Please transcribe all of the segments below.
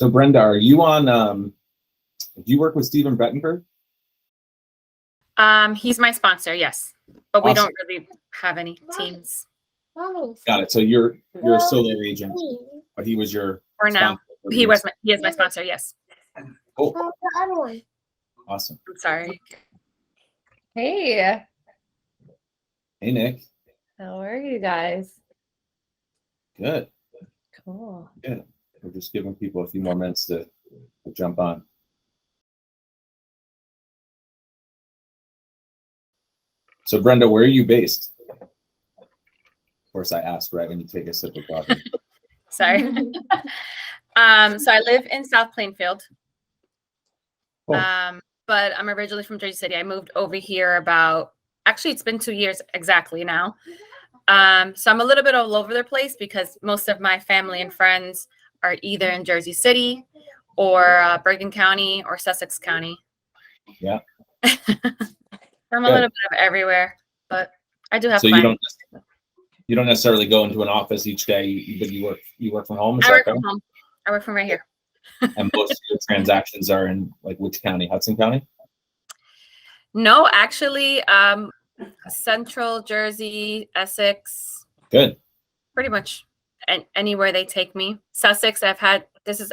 So Brenda, are you on, do you work with Steven Bettenberg? He's my sponsor, yes, but we Awesome. don't really have any teams. Got it. So you're a solo agent, but he was your For now, he is my sponsor, yes. Cool. Awesome. I'm sorry. Hey, Hey, Nick. how are you guys? Good. Cool. Good. We're just giving people a few more minutes to jump on. So Brenda, where are you based? Of course, I asked right when you take a sip of coffee. Sorry. So I live in South Plainfield. Cool. But I'm originally from Jersey City. I moved over here actually it's been 2 years exactly now. So I'm a little bit all over the place because most of my family and friends are either in Jersey City or Bergen County or Sussex County. Yeah. I'm a little bit of everywhere, but I do have So clients. you don't necessarily go into an office each day, but you work from home? I work from home. I work from right here. And most of your transactions are in like which county? Hudson County? No, actually, Central Jersey, Essex. Good. Pretty much anywhere they take me. Sussex, this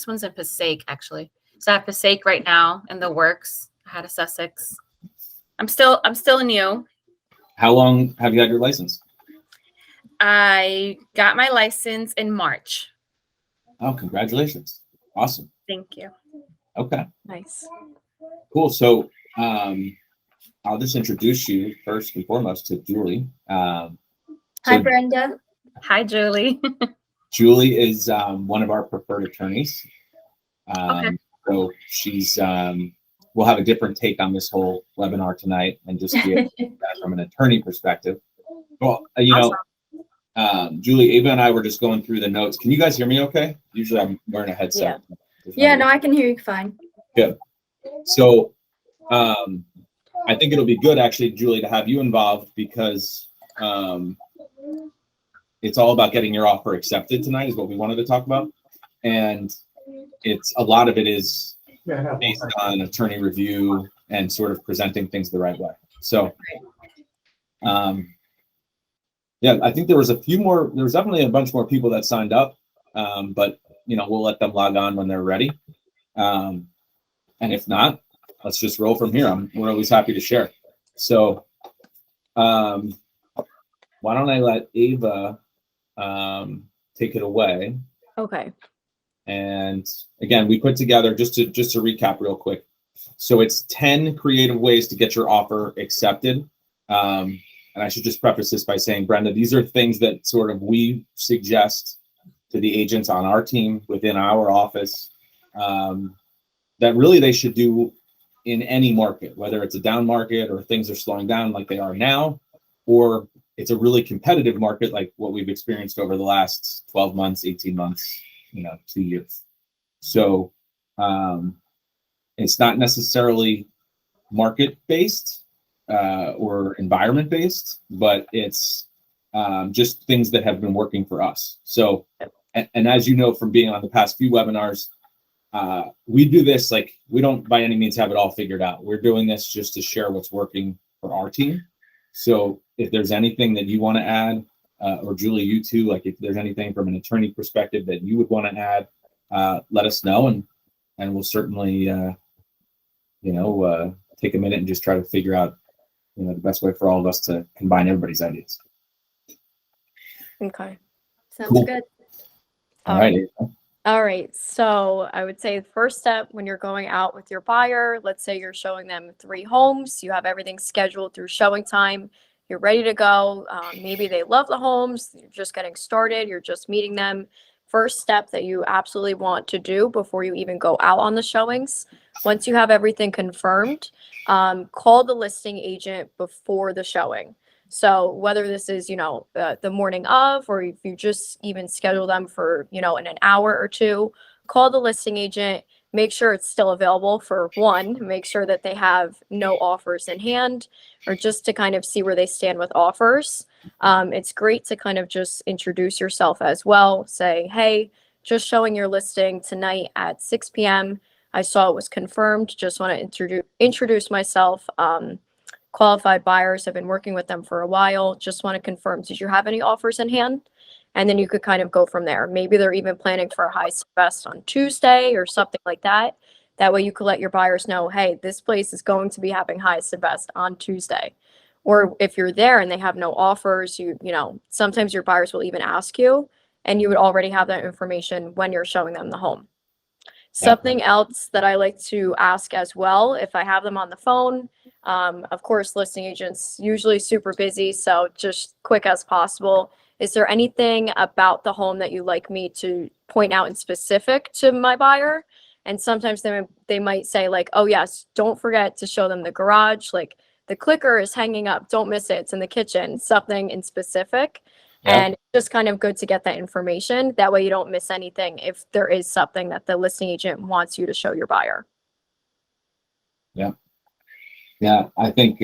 one's in Passaic actually. So I have Passaic right now in the works. I had a Sussex. I'm still new. How long have you had your license? I got my license in March. Oh, congratulations. Awesome. Thank you. Okay. Nice. Cool. So I'll just introduce you first and foremost to Julie. Hi, Brenda. Hi, Julie. Julie is one of our preferred attorneys. Okay. So she's, we'll have a different take on this whole webinar tonight and just get that from an attorney perspective. Well, Julie, Ava and I were just going through the notes. Can you guys hear me okay? Usually I'm wearing a headset. Yeah, no, I can hear you fine. Good. So I think it'll be good actually, Julie, to have you involved because it's all about getting your offer accepted tonight is what we wanted to talk about. And a lot of it is based on attorney review and sort of presenting things the right way. So yeah, I think there was definitely a bunch more people that signed up, but we'll let them log on when they're ready. And if not, let's just roll from here. We're always happy to share. So why don't I let Ava take it away? Okay. And again, we put together, just to recap real quick. So it's 10 creative ways to get your offer accepted. And I should just preface this by saying, Brenda, these are things that sort of we suggest to the agents on our team within our office that really they should do in any market, whether it's a down market or things are slowing down like they are now, or it's a really competitive market like what we've experienced over the last 12 months, 18 months, 2 years. So it's not necessarily market-based or environment-based, but it's just things that have been working for us. So, and as you know from being on the past few webinars, we do this like we don't by any means have it all figured out. We're doing this just to share what's working for our team. So if there's anything that you want to add, or Julie, you too, like if there's anything from an attorney perspective that you would want to add, let us know, and we'll certainly take a minute and just try to figure out the best way for all of us to combine everybody's ideas. Okay. Sounds good. All right. All right. So I would say the first step when you're going out with your buyer, let's say you're showing them 3 homes, you have everything scheduled through showing time, you're ready to go. Maybe they love the homes, you're just getting started, you're just meeting them. First step that you absolutely want to do before you even go out on the showings, once you have everything confirmed, call the listing agent before the showing. So whether this is, the morning of, or if you just even schedule them for, in an hour or two, call the listing agent, make sure it's still available for one, make sure that they have no offers in hand, or just to kind of see where they stand with offers. It's great to kind of just introduce yourself as well. Say, hey, just showing your listing tonight at 6 p.m. I saw it was confirmed. Just want to introduce myself. Qualified buyers, have been working with them for a while. Just want to confirm, did you have any offers in hand? And then you could kind of go from there. Maybe they're even planning for a high best on Tuesday or something like that. That way you could let your buyers know, hey, this place is going to be having highest and best on Tuesday. Or if you're there and they have no offers, you know, sometimes your buyers will even ask you, and you would already have that information when you're showing them the home. Something else that I like to ask as well, if I have them on the phone, of course, listing agents usually super busy, so just quick as possible. Is there anything about the home that you like me to point out in specific to my buyer? And sometimes they might say like, oh yes, don't forget to show them the garage. Like the clicker is hanging up. Don't miss it. It's in the kitchen. Something in specific. Yeah. And it's just kind of good to get that information. That way you don't miss anything if there is something that the listing agent wants you to show your buyer. Yeah, I think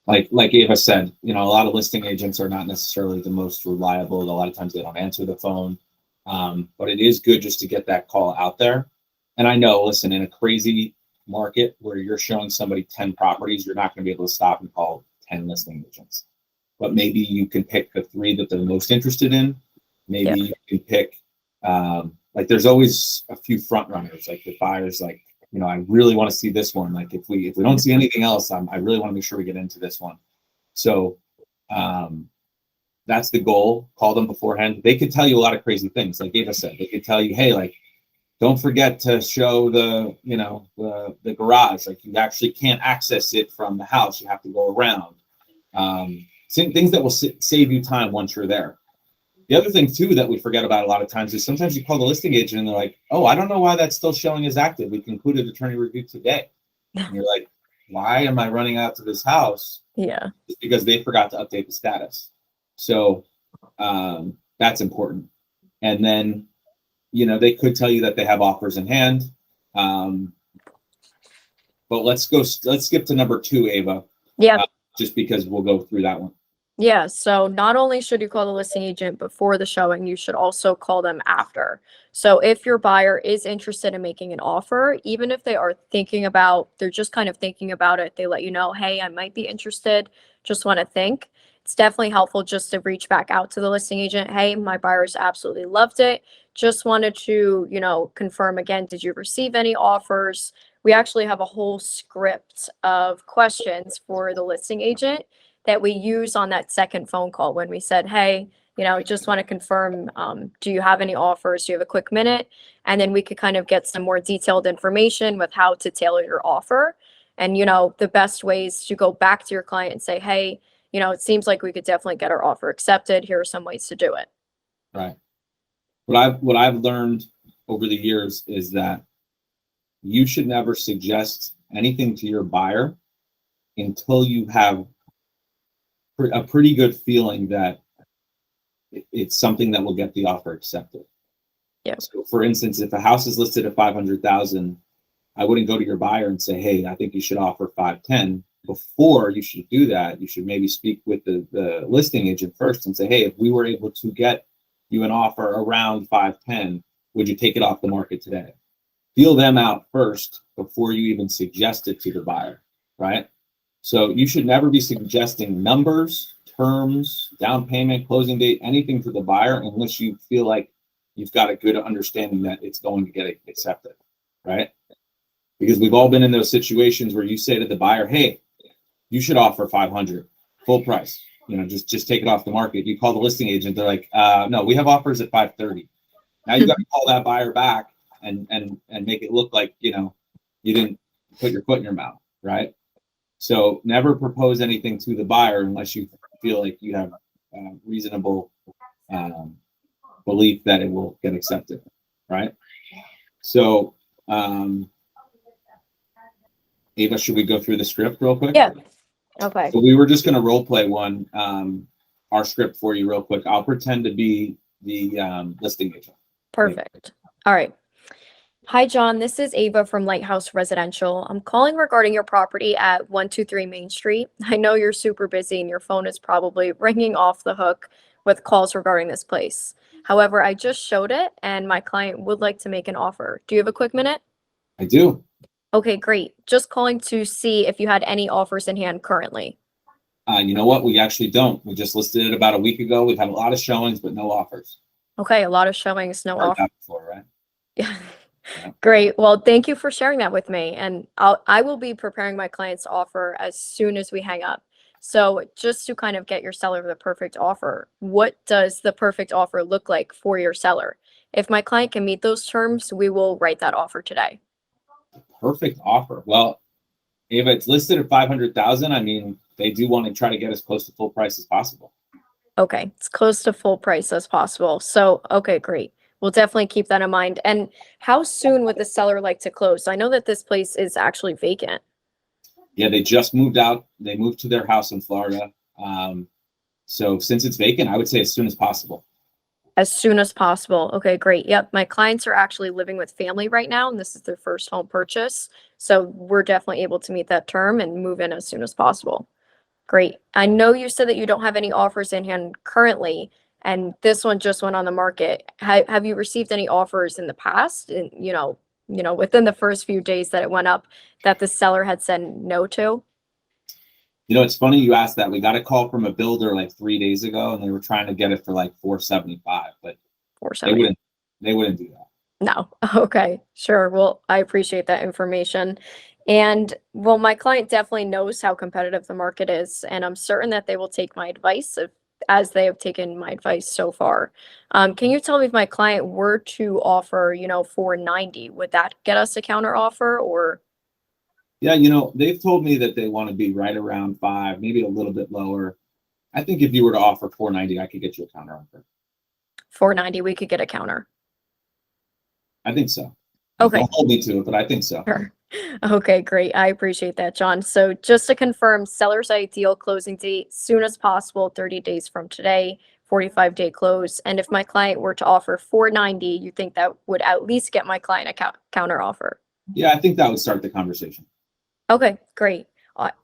like Ava said, you know, a lot of listing agents are not necessarily the most reliable. A lot of times they don't answer the phone. But it is good just to get that call out there. And I know, listen, in a crazy market where you're showing somebody 10 properties, you're not going to be able to stop and call 10 listing agents. But maybe you can pick the 3 that they're most interested in. Maybe you can pick, like there's always a few front runners, like the buyers, like, you know, I really want to see this one. Like if we don't see anything else, I really want to make sure we get into this one. So that's the goal. Call them beforehand. They could tell you a lot of crazy things. Like Ava said, they could tell you, hey, like, don't forget to show the, you know, the garage. Like you actually can't access it from the house. You have to go around. Things that will save you time once you're there. The other thing too that we forget about a lot of times is sometimes you call the listing agent and they're like, oh, I don't know why that's still showing as active. We concluded attorney review today. And you're like, why am I running out to this house? Yeah. It's because they forgot to update the status. So that's important. And then, you know, they could tell you that they have offers in hand. But let's skip to number 2, Ava. Yeah. Just because we'll go through that one. Yeah, so not only should you call the listing agent before the showing, you should also call them after. So if your buyer is interested in making an offer, even if they are thinking about, they're just kind of thinking about it, they let you know, hey, I might be interested, just want to think. It's definitely helpful just to reach back out to the listing agent. Hey, my buyers absolutely loved it. Just wanted to, you know, confirm again, did you receive any offers? We actually have a whole script of questions for the listing agent that we use on that second phone call when we said, hey, you know, just want to confirm, do you have any offers? Do you have a quick minute? And then we could kind of get some more detailed information with how to tailor your offer. And, you know, the best ways to go back to your client and say, hey, you know, it seems like we could definitely get our offer accepted. Here are some ways to do it. Right. What I've learned over the years is that you should never suggest anything to your buyer until you have a pretty good feeling that it's something that will get the offer accepted. Yeah. So for instance, if a house is listed at 500,000, I wouldn't go to your buyer and say, hey, I think you should offer 510. Before you should do that, you should maybe speak with the listing agent first and say, hey, if we were able to get you an offer around 510, would you take it off the market today? Feel them out first before you even suggest it to the buyer, right? So you should never be suggesting numbers, terms, down payment, closing date, anything to the buyer unless you feel like you've got a good understanding that it's going to get accepted, right? Because we've all been in those situations where you say to the buyer, hey, you should offer 500, full price, you know, just take it off the market. You call the listing agent, they're like, no, we have offers at 530. Now you got to call that buyer back and make it look like, you know, you didn't put your foot in your mouth, right? So never propose anything to the buyer unless you feel like you have reasonable belief that it will get accepted, right? So, Ava, should we go through the script real quick? Yeah. Okay. So we were just going to role play our script for you real quick. I'll pretend to be the listing agent. Perfect. All right. Hi, John. This is Ava from Lighthouse Residential. I'm calling regarding your property at 123 Main Street. I know you're super busy and your phone is probably ringing off the hook with calls regarding this place. However, I just showed it and my client would like to make an offer. Do you have a quick minute? I do. Okay, great. Just calling to see if you had any offers in hand currently. You know what? We actually don't. We just listed it about a week ago. We've had a lot of showings, but no offers. Okay, a lot of showings, no Heard offer. that before, right? Yeah. Yeah. Great. Well, thank you for sharing that with me. And I will be preparing my client's offer as soon as we hang up. So just to kind of get your seller the perfect offer, what does the perfect offer look like for your seller? If my client can meet those terms, we will write that offer today. Perfect offer. Well, if it's listed at 500,000, I mean, they do want to try to get as close to full price as possible. Okay, it's close to full price as possible. So, okay, great. We'll definitely keep that in mind. And how soon would the seller like to close? I know that this place is actually vacant. Yeah, they just moved out. They moved to their house in Florida. So since it's vacant, I would say as soon as possible. As soon as possible. Okay, great. Yep, my clients are actually living with family right now, and this is their first home purchase. So we're definitely able to meet that term and move in as soon as possible. Great. I know you said that you don't have any offers in hand currently, and this one just went on the market. Have you received any offers in the past, and within the first few days that it went up, that the seller had said no to? You know, it's funny you asked that. We got a call from a builder like 3 days ago, and they were trying to get it for like 475, but they wouldn't do that. No. Okay. Sure. Well, I appreciate that information. And well, my client definitely knows how competitive the market is, and I'm certain that they will take my advice as they have taken my advice so far. Can you tell me if my client were to offer, 490, would that get us a counter offer or? Yeah, you know, they've told me that they want to be right around 5, maybe a little bit lower. I think if you were to offer 490, I could get you a counter offer. 490, we could get a counter. I think so. Okay. Don't hold me to it, but I think so. Sure. Okay, great. I appreciate that, John. So just to confirm, seller's ideal closing date, soon as possible, 30 days from today, 45-day close. And if my client were to offer 490, you think that would at least get my client a counter offer? Yeah, I think that would start the conversation. Okay, great.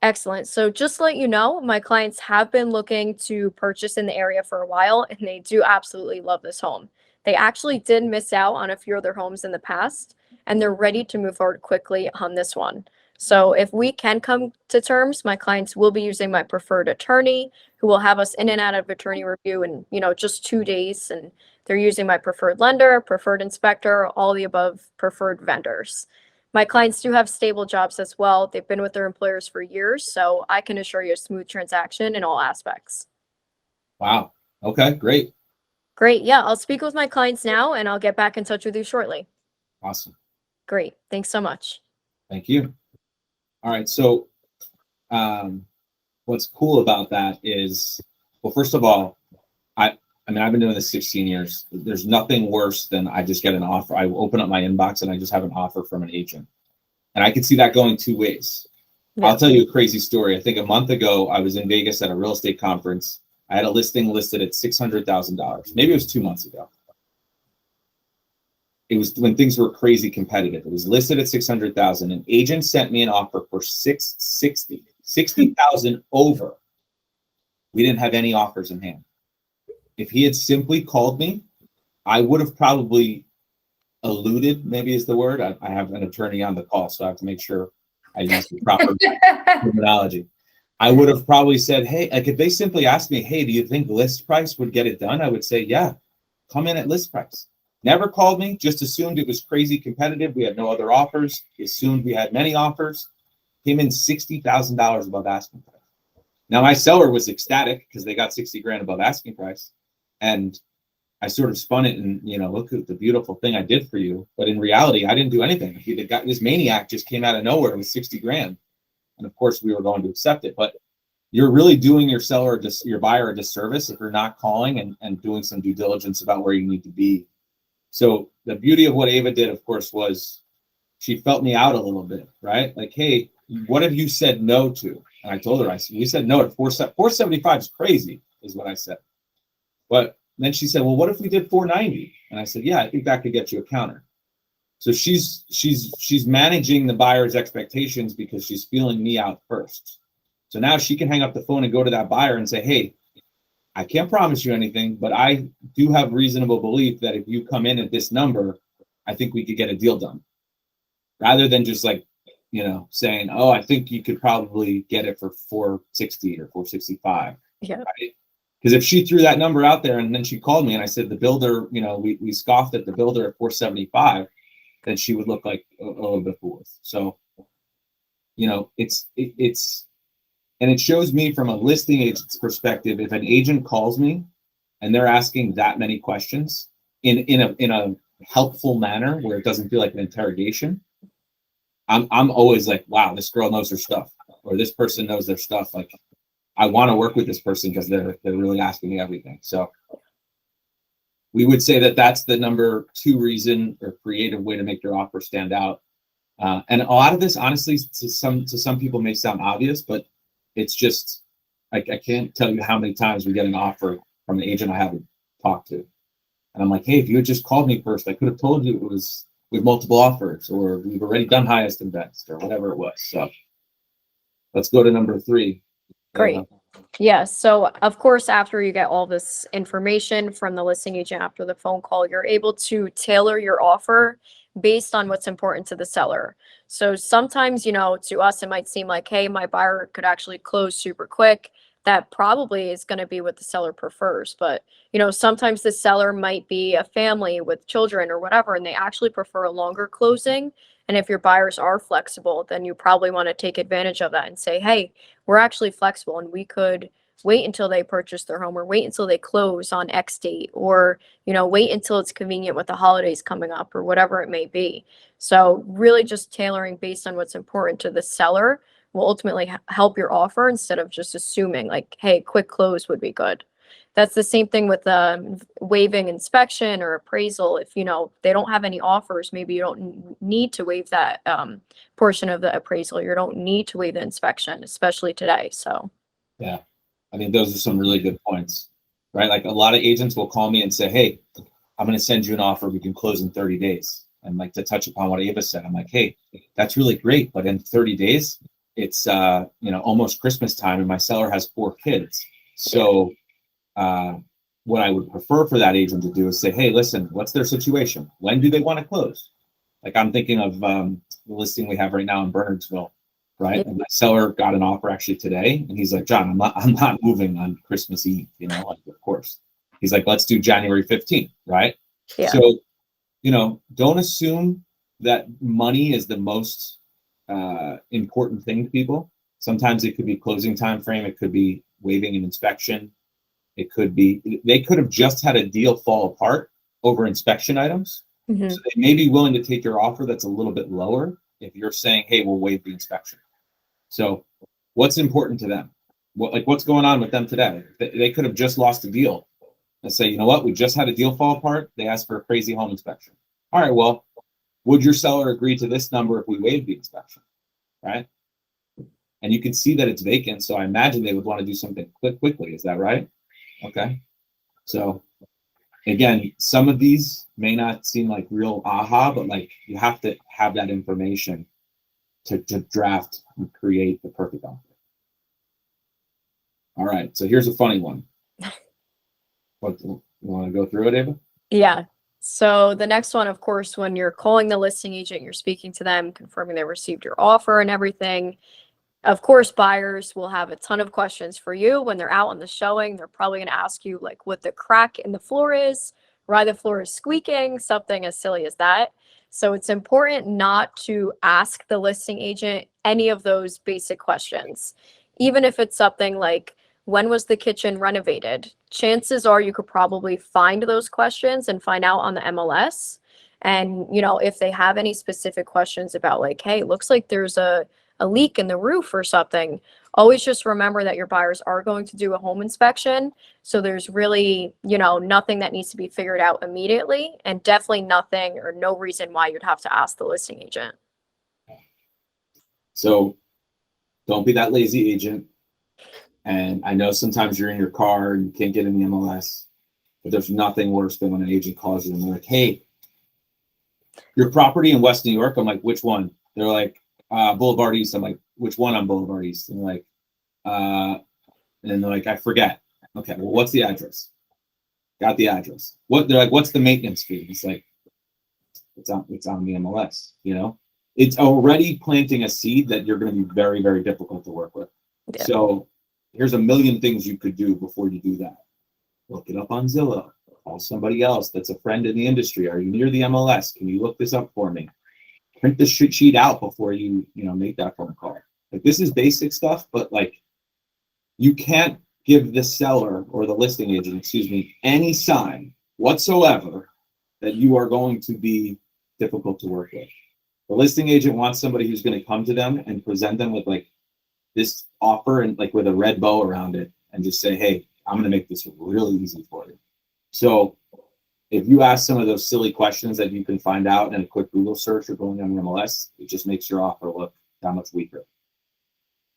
Excellent. So just to let you know, my clients have been looking to purchase in the area for a while, and they do absolutely love this home. They actually did miss out on a few other homes in the past, and they're ready to move forward quickly on this one. So if we can come to terms, my clients will be using my preferred attorney, who will have us in and out of attorney review in, just 2 days. And they're using my preferred lender, preferred inspector, all the above preferred vendors. My clients do have stable jobs as well. They've been with their employers for years, so I can assure you a smooth transaction in all aspects. Wow. Okay, great. Great. Yeah, I'll speak with my clients now, and I'll get back in touch with you shortly. Awesome. Great. Thanks so much. Thank you. All right. So what's cool about that is, well, first of all, I mean, I've been doing this 16 years. There's nothing worse than I just get an offer. I open up my inbox and I just have an offer from an agent. And I could see that going 2 ways. Yeah. I'll tell you a crazy story. I think a month ago, I was in Vegas at a real estate conference. I had a listing listed at $600,000. Maybe it was 2 months ago. It was when things were crazy competitive. It was listed at 600,000. An agent sent me an offer for 60,000 over. We didn't have any offers in hand. If he had simply called me, I would have probably alluded, maybe is the word. I have an attorney on the call, so I have to make sure I use the proper terminology. I would have probably said, hey, like if they simply asked me, hey, do you think list price would get it done? I would say, yeah, come in at list price. Never called me, just assumed it was crazy competitive. We had no other offers. Assumed we had many offers. Came in $60,000 above asking price. Now my seller was ecstatic because they got 60 grand above asking price. And I sort of spun it and, look at the beautiful thing I did for you. But in reality, I didn't do anything. This maniac just came out of nowhere with 60 grand. And of course we were going to accept it. But you're really doing your seller, your buyer a disservice if you're not calling and doing some due diligence about where you need to be. So the beauty of what Ava did, of course, was she felt me out a little bit, right? Like, hey, what have you said no to? And I told her, we said no at 475 is crazy, is what I said. But then she said, well, what if we did 490? And I said, yeah, I think that could get you a counter. So she's managing the buyer's expectations because she's feeling me out first. So now she can hang up the phone and go to that buyer and say, hey, I can't promise you anything, but I do have reasonable belief that if you come in at this number, I think we could get a deal done. Rather than just like, you know, saying, oh, I think you could probably get it for 460 or 465. Yeah. Right? Because if she threw that number out there and then she called me and I said the builder, you know, we scoffed at the builder at 475, then she would look like a little bit foolish. So, you know, and it shows me from a listing agent's perspective, if an agent calls me and they're asking that many questions in a helpful manner where it doesn't feel like an interrogation, I'm always like, wow, this girl knows her stuff, or this person knows their stuff. Like, I want to work with this person because they're really asking me everything. So we would say that that's the number 2 reason or creative way to make your offer stand out. And a lot of this, honestly, to some people may sound obvious, but it's just, I can't tell you how many times we get an offer from an agent I haven't talked to. And I'm like, hey, if you had just called me first, I could have told you it was with multiple offers, or we've already done highest and best, or whatever it was. So let's go to number 3. Great. Yeah. So of course, after you get all this information from the listing agent after the phone call, you're able to tailor your offer based on what's important to the seller. So sometimes, you know, to us, it might seem like, hey, my buyer could actually close super quick. That probably is going to be what the seller prefers. But, you know, sometimes the seller might be a family with children or whatever, and they actually prefer a longer closing. And if your buyers are flexible, then you probably want to take advantage of that and say, hey, we're actually flexible and we could wait until they purchase their home, or wait until they close on X date, or, you know, wait until it's convenient with the holidays coming up, or whatever it may be. So really just tailoring based on what's important to the seller will ultimately help your offer, instead of just assuming like, hey, quick close would be good. That's the same thing with waiving inspection or appraisal. If, you know, they don't have any offers, maybe you don't need to waive that portion of the appraisal. You don't need to waive the inspection, especially today. So yeah, I think those are some really good points, right? Like, a lot of agents will call me and say, hey, I'm going to send you an offer. We can close in 30 days. And like, to touch upon what Ava said, I'm like, hey, that's really great. But in 30 days, it's, you know, almost Christmas time, and my seller has 4 kids. So what I would prefer for that agent to do is say, hey, listen, what's their situation? When do they want to close? Like, I'm thinking of the listing we have right now in Bernardsville, right? And my seller got an offer actually today, and he's like, John, I'm not moving on Christmas Eve, you know, like, of course. He's like, let's do January 15th, right? yeah. So, you know, don't assume that money is the most important thing to people. Sometimes it could be closing time frame. It could be waiving an inspection. It could be, they could have just had a deal fall apart over inspection items. Mhm. So they may be willing to take your offer that's a little bit lower if you're saying, hey, we'll waive the inspection. So what's important to them? What's going on with them today? They could have just lost a deal and say, you know what, we just had a deal fall apart. They asked for a crazy home inspection. All right, well, would your seller agree to this number if we waive the inspection, right? And you can see that it's vacant, so I imagine they would want to do something quickly. Is that right? Okay. So again, some of these may not seem like real aha, but like, you have to have that information to draft and create the perfect offer. All right, so here's a funny one. What, you want to go through it, Ava? Yeah. So the next one, of course, when you're calling the listing agent, you're speaking to them, confirming they received your offer and everything. Of course, buyers will have a ton of questions for you when they're out on the showing. They're probably going to ask you like what the crack in the floor is, why the floor is squeaking, something as silly as that. So it's important not to ask the listing agent any of those basic questions. Even if it's something like, when was the kitchen renovated? Chances are you could probably find those questions and find out on the MLS. And, you know, if they have any specific questions about like, hey, it looks like there's a leak in the roof or something, always just remember that your buyers are going to do a home inspection. So there's really, you know, nothing that needs to be figured out immediately, and definitely nothing or no reason why you'd have to ask the listing agent. So don't be that lazy agent. And I know sometimes you're in your car and you can't get in the MLS, but there's nothing worse than when an agent calls you and they're like, hey, your property in West New York. I'm like, which one? They're like, Boulevard East. I'm like, which one on Boulevard East? And they're like, I forget. Okay, well, what's the address? Got the address. They're like, what's the maintenance fee? It's like, it's on the MLS, you know? It's already planting a seed that you're going to be very, very difficult to work with. Yeah. So here's a million things you could do before you do that. Look it up on Zillow. Call somebody else that's a friend in the industry. Are you near the MLS? Can you look this up for me? Print the sheet out before you make that phone call. Like, this is basic stuff, but like, you can't give the seller or the listing agent, excuse me, any sign whatsoever that you are going to be difficult to work with. The listing agent wants somebody who's going to come to them and present them with like this offer and like with a red bow around it and just say, hey, I'm going to make this really easy for you. So if you ask some of those silly questions that you can find out in a quick Google search or going on the MLS, it just makes your offer look that much weaker.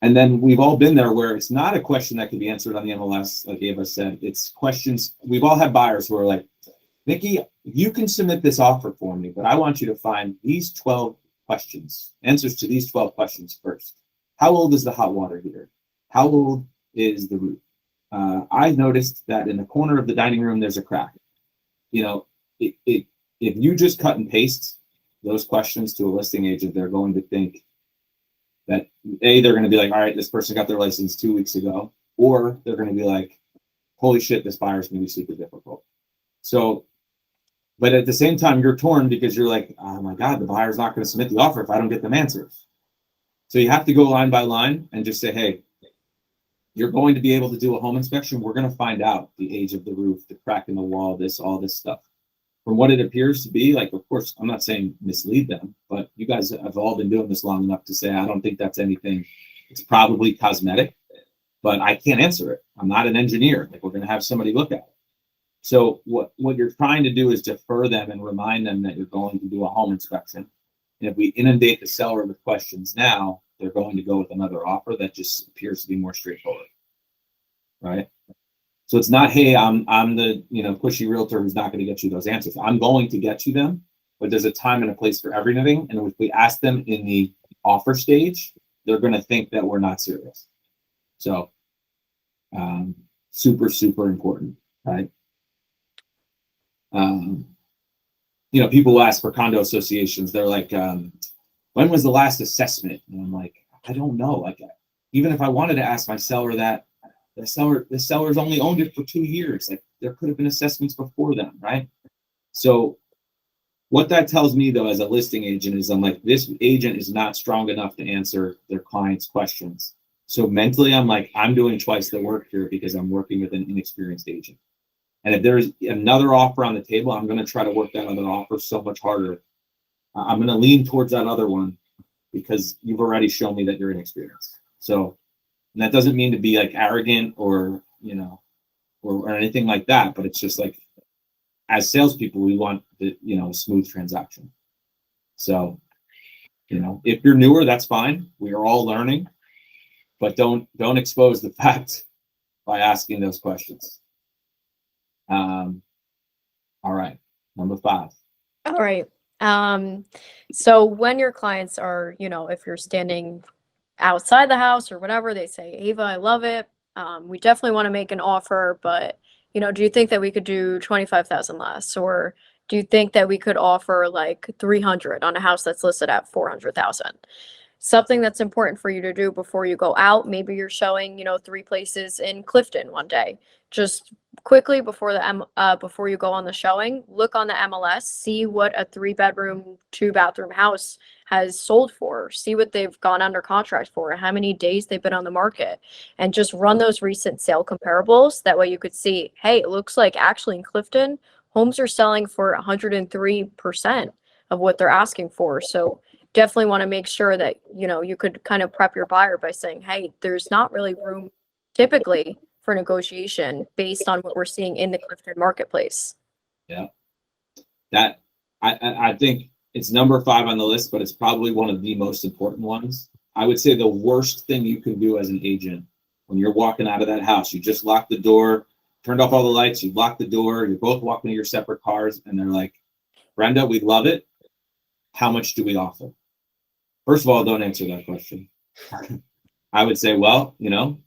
And then we've all been there where it's not a question that can be answered on the MLS, like Ava said. It's questions. We've all had buyers who are like, Nikki, you can submit this offer for me, but I want you to find these 12 questions, answers to these 12 questions first. How old is the hot water heater? How old is the roof? I noticed that in the corner of the dining room, there's a crack. You know, if you just cut and paste those questions to a listing agent, they're going to think that they're going to be like, all right, this person got their license 2 weeks ago, or they're going to be like, holy shit, this buyer's going to be super difficult. So, but at the same time, you're torn because you're like, oh my God, the buyer's not going to submit the offer if I don't get them answers. So you have to go line by line and just say, hey, you're going to be able to do a home inspection. We're going to find out the age of the roof, the crack in the wall, all this stuff. From what it appears to be, like, of course, I'm not saying mislead them, but you guys have all been doing this long enough to say, I don't think that's anything. It's probably cosmetic, but I can't answer it. I'm not an engineer. Like, we're going to have somebody look at it. So what you're trying to do is defer them and remind them that you're going to do a home inspection. And if we inundate the seller with questions now, they're going to go with another offer that just appears to be more straightforward, right? So it's not, hey, I'm the pushy realtor who's not going to get you those answers. I'm going to get you them, but there's a time and a place for everything. And if we ask them in the offer stage, they're going to think that we're not serious. So super, super important, right? People ask for condo associations. They're like, when was the last assessment? And I'm like, I don't know. Like, even if I wanted to ask my seller that, the seller's only owned it for 2 years. Like, there could have been assessments before them, right? So what that tells me, though, as a listing agent, is I'm like, this agent is not strong enough to answer their client's questions. So mentally, I'm like, I'm doing twice the work here because I'm working with an inexperienced agent. And if there's another offer on the table, I'm going to try to work that other offer so much harder. I'm going to lean towards that other one because you've already shown me that you're inexperienced. So, and that doesn't mean to be like arrogant or anything like that, but it's just like, as salespeople, we want a smooth transaction. So, if you're newer, that's fine. We are all learning, but don't expose the fact by asking those questions. All right, number 5. All right. So when your clients are, if you're standing outside the house or whatever, they say, Ava, I love it. We definitely want to make an offer, but do you think that we could do 25,000 less? Or do you think that we could offer like 300 on a house that's listed at 400,000? Something that's important for you to do before you go out. Maybe you're showing, 3 places in Clifton one day. Just quickly before you go on the showing, look on the MLS, see what a 3-bedroom, 2-bathroom house has sold for, see what they've gone under contract for, how many days they've been on the market, and just run those recent sale comparables. That way you could see, hey, it looks like actually in Clifton, homes are selling for 103% of what they're asking for. So definitely want to make sure that, you could kind of prep your buyer by saying, hey, there's not really room typically for negotiation based on what we're seeing in the Clifton marketplace. Yeah. That I think it's number 5 on the list, but it's probably one of the most important ones. I would say the worst thing you can do as an agent when you're walking out of that house, you just locked the door, turned off all the lights, you locked the door, you're both walking to your separate cars, and they're like, Brenda, we love it. How much do we offer? First of all, don't answer that question. I would say, well,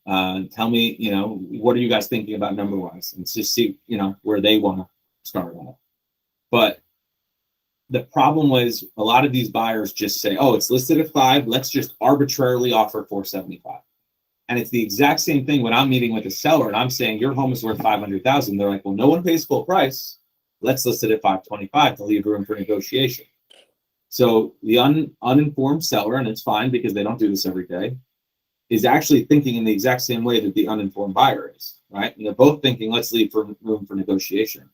tell me, what are you guys thinking about number wise, and just see, where they want to start at. But the problem was a lot of these buyers just say, oh, it's listed at 5. Let's just arbitrarily offer 475. And it's the exact same thing when I'm meeting with a seller and I'm saying your home is worth 500,000. They're like, well, no one pays full price. Let's list it at 525 to leave room for negotiation. So the uninformed seller, and it's fine because they don't do this every day, is actually thinking in the exact same way that the uninformed buyer is, right? And they're both thinking, let's leave room for negotiation.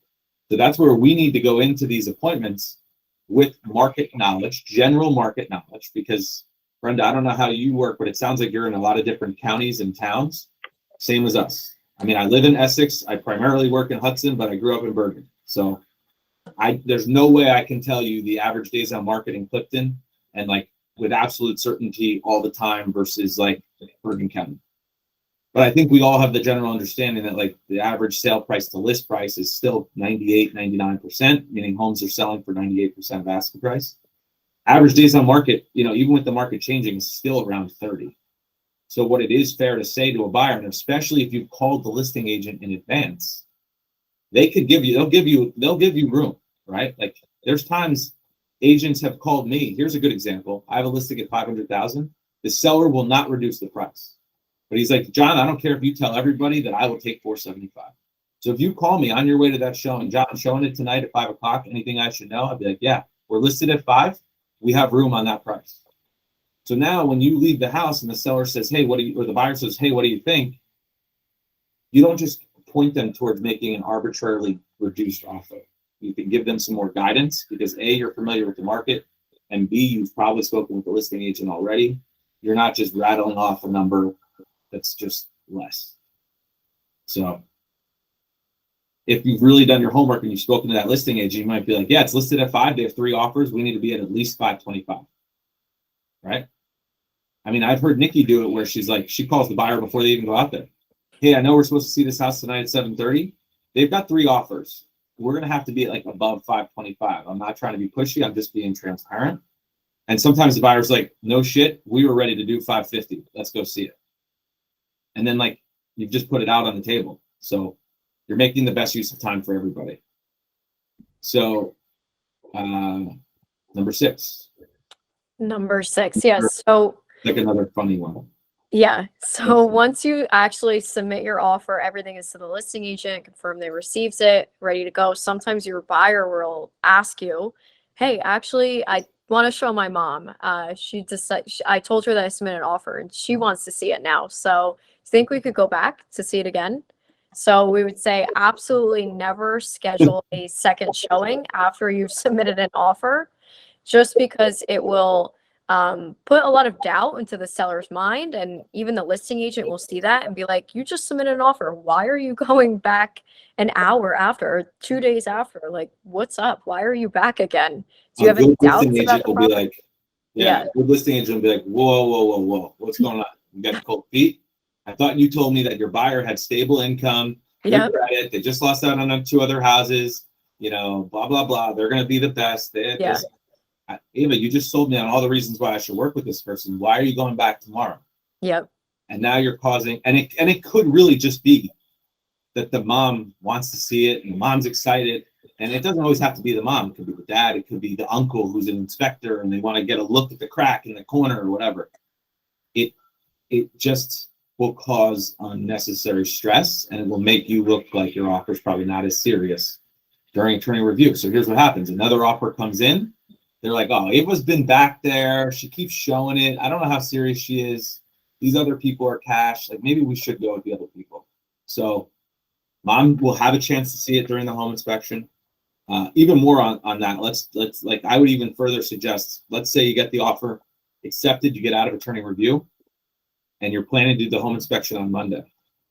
So that's where we need to go into these appointments with market knowledge, general market knowledge, because Brenda, I don't know how you work, but it sounds like you're in a lot of different counties and towns, same as us. I mean, I live in Essex. I primarily work in Hudson, but I grew up in Bergen. So there's no way I can tell you the average days on market in Clifton and like with absolute certainty all the time versus like Bergen County. But I think we all have the general understanding that like the average sale price to list price is still 98, 99%, meaning homes are selling for 98% of asking price. Average days on market, even with the market changing, is still around 30. So what it is fair to say to a buyer, and especially if you've called the listing agent in advance, they'll give you room, right? Like there's times agents have called me. Here's a good example. I have a listing at 500,000. The seller will not reduce the price. But he's like, John, I don't care if you tell everybody that I will take 475. So if you call me on your way to that showing, John, I'm showing it tonight at 5 o'clock. Anything I should know? I'd be like, yeah, we're listed at 5. We have room on that price. So now when you leave the house and the seller says, hey, or the buyer says, hey, what do you think? You don't just point them towards making an arbitrarily reduced offer. You can give them some more guidance because A, you're familiar with the market, and B, you've probably spoken with the listing agent already. You're not just rattling off a number that's just less. So if you've really done your homework and you've spoken to that listing agent, you might be like, yeah, it's listed at 5. They have 3 offers. We need to be at least 525, right? I mean, I've heard Nikki do it where she's like, she calls the buyer before they even go out there. Hey, I know we're supposed to see this house tonight at 7:30. They've got 3 offers. We're going to have to be at like above 525. I'm not trying to be pushy. I'm just being transparent. And sometimes the buyer's like, no shit, we were ready to do 550. Let's go see it. And then like, you've just put it out on the table. So you're making the best use of time for everybody. So number 6. Number 6, yes. So Like another funny one. yeah. So once you actually submit your offer, everything is to the listing agent, confirm they received it, ready to go. Sometimes your buyer will ask you, hey, actually, I want to show my mom. I told her that I submitted an offer and she wants to see it now. So think we could go back to see it again? So we would say absolutely never schedule a second showing after you've submitted an offer, just because it will put a lot of doubt into the seller's mind, and even the listing agent will see that and be like, you just submitted an offer. Why are you going back an hour after or 2 days after? Like, what's up? Why are you back again? Do you have any doubts about the property? Good listing agent will be like, whoa, what's going on? You got cold feet? I thought you told me that your buyer had stable income, good credit, they just lost out on 2 other houses, blah, blah, blah. They're going to be the best. Ava, you just sold me on all the reasons why I should work with this person. Why are you going back tomorrow? Yep. And now you're causing, and it could really just be that the mom wants to see it and the mom's excited. And it doesn't always have to be the mom. It could be the dad. It could be the uncle who's an inspector and they want to get a look at the crack in the corner or whatever. It just will cause unnecessary stress, and it will make you look like your offer is probably not as serious during attorney review. So here's what happens. Another offer comes in. They're like, oh, Ava's been back there. She keeps showing it. I don't know how serious she is. These other people are cash. Like, maybe we should go with the other people. So mom will have a chance to see it during the home inspection. Even more on that, let's like, I would even further suggest, let's say you get the offer accepted, you get out of attorney review, and you're planning to do the home inspection on Monday.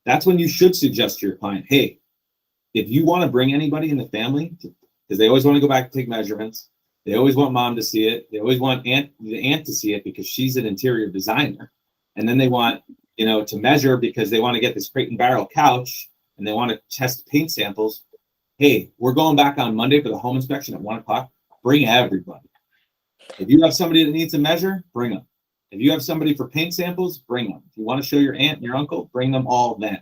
That's when you should suggest to your client, hey, if you want to bring anybody in the family, because they always want to go back and take measurements, they always want mom to see it, they always want the aunt to see it because she's an interior designer, and then they want to measure because they want to get this crate and barrel couch and they want to test paint samples. Hey, we're going back on Monday for the home inspection at 1 o'clock. Bring everybody. If you have somebody that needs a measure, bring them. If you have somebody for paint samples, bring them. If you want to show your aunt and your uncle, bring them all then.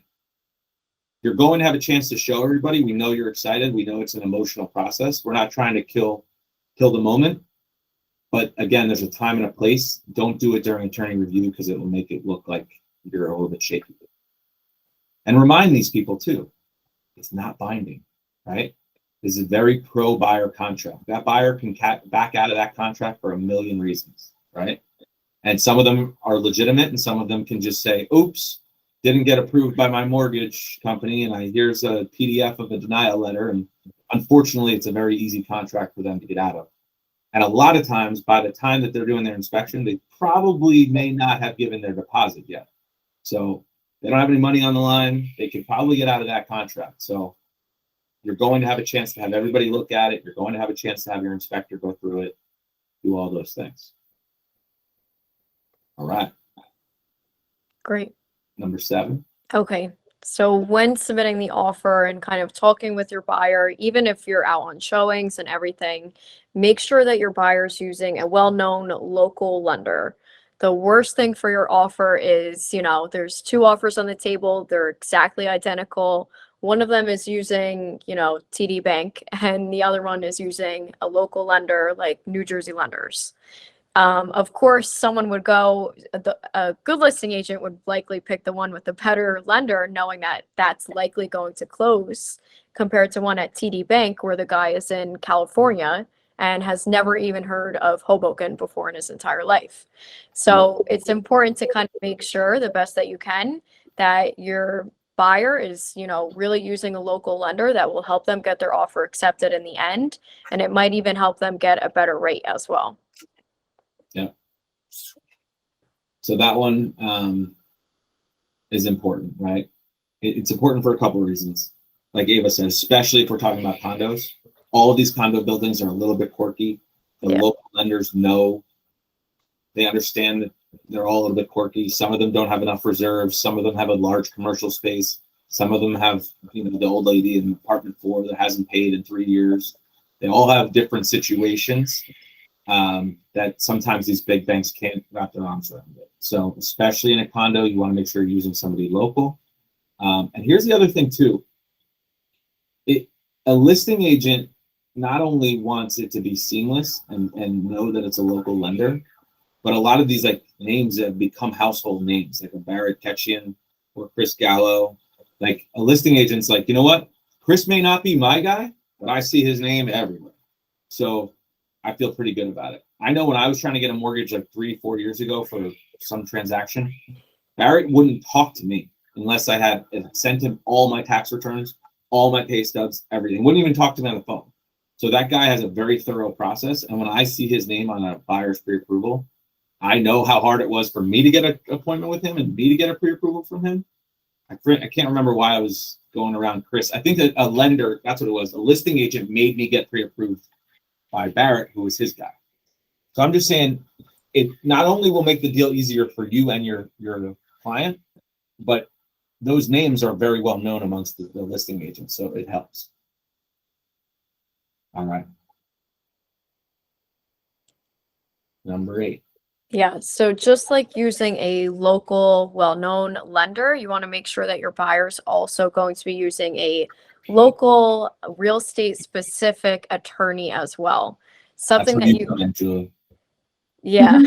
You're going to have a chance to show everybody. We know you're excited. We know it's an emotional process. We're not trying to kill the moment. But again, there's a time and a place. Don't do it during attorney review because it will make it look like you're a little bit shaky. And remind these people too, it's not binding, right? This is a very pro-buyer contract. That buyer can back out of that contract for a million reasons, right? And some of them are legitimate and some of them can just say, oops, didn't get approved by my mortgage company and here's a PDF of a denial letter. And unfortunately, it's a very easy contract for them to get out of. And a lot of times, by the time that they're doing their inspection, they probably may not have given their deposit yet. So they don't have any money on the line. They can probably get out of that contract. So you're going to have a chance to have everybody look at it. You're going to have a chance to have your inspector go through it, do all those things. All right. Great. Number 7. Okay. So when submitting the offer and kind of talking with your buyer, even if you're out on showings and everything, make sure that your buyer's using a well-known local lender. The worst thing for your offer is, there's 2 offers on the table. They're exactly identical. One of them is using, TD Bank, and the other one is using a local lender like New Jersey Lenders. Of course, someone would a good listing agent would likely pick the one with the better lender, knowing that that's likely going to close compared to one at TD Bank where the guy is in California and has never even heard of Hoboken before in his entire life. So it's important to kind of make sure the best that you can that your buyer is, really using a local lender that will help them get their offer accepted in the end. And it might even help them get a better rate as well. Yeah. So that one is important, right? It's important for a couple of reasons. Like Ava said, especially if we're talking about condos. All of these condo buildings are a little bit quirky. The local lenders know, they understand that they're all a little bit quirky. Some of them don't have enough reserves. Some of them have a large commercial space. Some of them have, the old lady in apartment 4 that hasn't paid in 3 years. They all have different situations that sometimes these big banks can't wrap their arms around it. So especially in a condo, you want to make sure you're using somebody local. And here's the other thing too. A listing agent not only wants it to be seamless and know that it's a local lender, but a lot of these names have become household names, like a Barrett Ketchian or Chris Gallo. Like a listing agent's like, you know what? Chris may not be my guy, but I see his name everywhere. So I feel pretty good about it. I know when I was trying to get a mortgage 3-4 years ago for some transaction, Barrett wouldn't talk to me unless I had sent him all my tax returns, all my pay stubs, everything. Wouldn't even talk to me on the phone. So that guy has a very thorough process. And when I see his name on a buyer's pre-approval, I know how hard it was for me to get an appointment with him and me to get a pre-approval from him. I can't remember why I was going around Chris. I think that a lender, that's what it was. A listing agent made me get pre-approved by Barrett, who was his guy. So I'm just saying, it not only will make the deal easier for you and your client, but those names are very well known amongst the listing agents, so it helps. All right. Number 8. Yeah, so just like using a local, well-known lender, you want to make sure that your buyer's also going to be using a local real estate specific attorney as well. Something that you Yeah.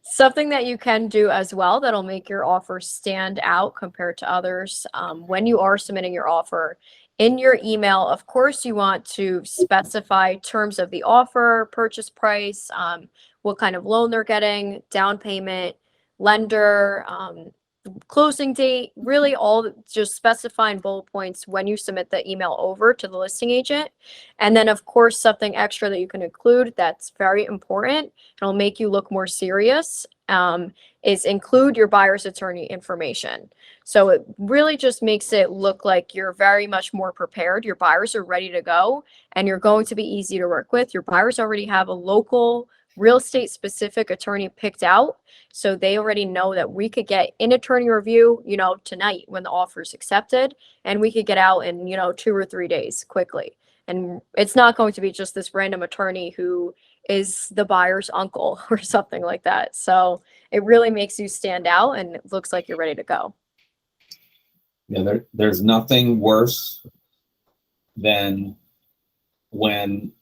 Something that you can do as well that'll make your offer stand out compared to others. When you are submitting your offer in your email, of course, you want to specify terms of the offer, purchase price, what kind of loan they're getting, down payment, lender, closing date, really all just specifying bullet points when you submit the email over to the listing agent. And then of course, something extra that you can include that's very important, it'll make you look more serious, is include your buyer's attorney information. So it really just makes it look like you're very much more prepared. Your buyers are ready to go and you're going to be easy to work with. Your buyers already have a local real estate specific attorney picked out. So they already know that we could get an attorney review, tonight when the offer is accepted, and we could get out in, 2 or 3 days quickly. And it's not going to be just this random attorney who is the buyer's uncle or something like that. So it really makes you stand out and it looks like you're ready to go. Yeah, there's nothing worse than when